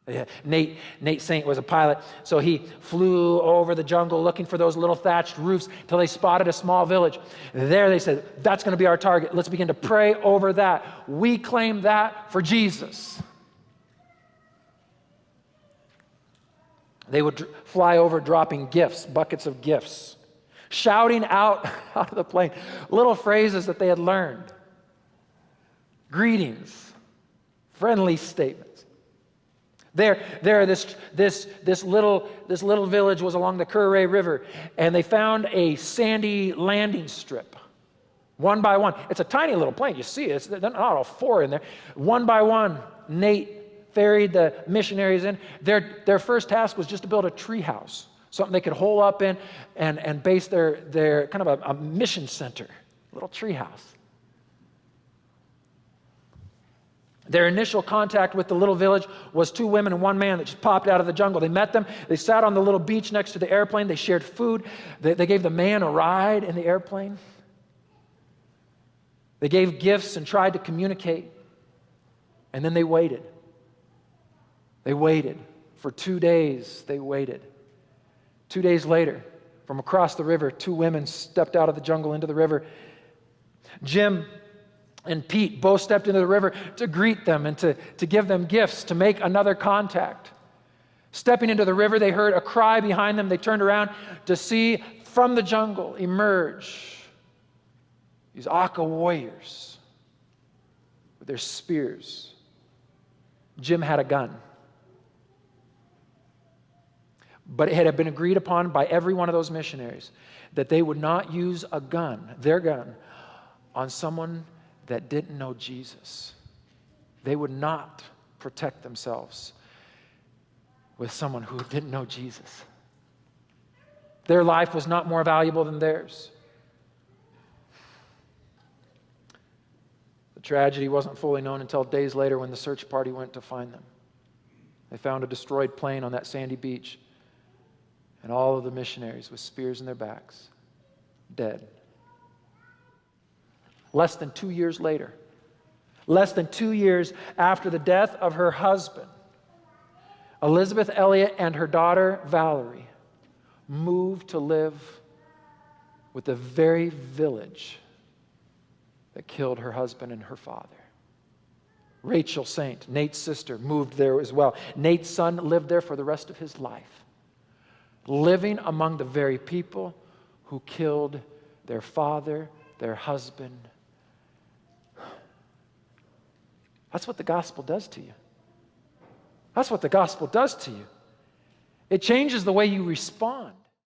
Yeah, Nate Saint was a pilot, so he flew over the jungle looking for those little thatched roofs until they spotted a small village. There they said, that's going to be our target. Let's begin to pray over that. We claim that for Jesus. They would fly over dropping gifts, buckets of gifts, shouting out of the plane little phrases that they had learned. Greetings, friendly statements. This little village was along the Curray River, and they found a sandy landing strip. One by one. It's a tiny little plane. You see it. They're not all four in there. One by one, Nate ferried the missionaries in. Their first task was just to build a tree house, something they could hole up in and base their kind of a mission center, a little tree house. Their initial contact with the little village was two women and one man that just popped out of the jungle. They met them. They sat on the little beach next to the airplane. They shared food. They gave the man a ride in the airplane. They gave gifts and tried to communicate. And then they waited. They waited. For 2 days, they waited. 2 days later, from across the river, two women stepped out of the jungle into the river. Jim and Pete both stepped into the river to greet them and to give them gifts, to make another contact. Stepping into the river, they heard a cry behind them. They turned around to see from the jungle emerge these Aka warriors with their spears. Jim had a gun. But it had been agreed upon by every one of those missionaries that they would not use a gun, their gun, on someone that didn't know Jesus. They would not protect themselves with someone who didn't know Jesus. Their life was not more valuable than theirs. The tragedy wasn't fully known until days later when the search party went to find them. They found a destroyed plane on that sandy beach, and all of the missionaries with spears in their backs, dead. Less than 2 years later, less than 2 years after the death of her husband, Elizabeth Elliot and her daughter Valerie moved to live with the very village that killed her husband and her father. Rachel Saint, Nate's sister, moved there as well. Nate's son lived there for the rest of his life, living among the very people who killed their father, their husband. That's what the gospel does to you. That's what the gospel does to you. It changes the way you respond.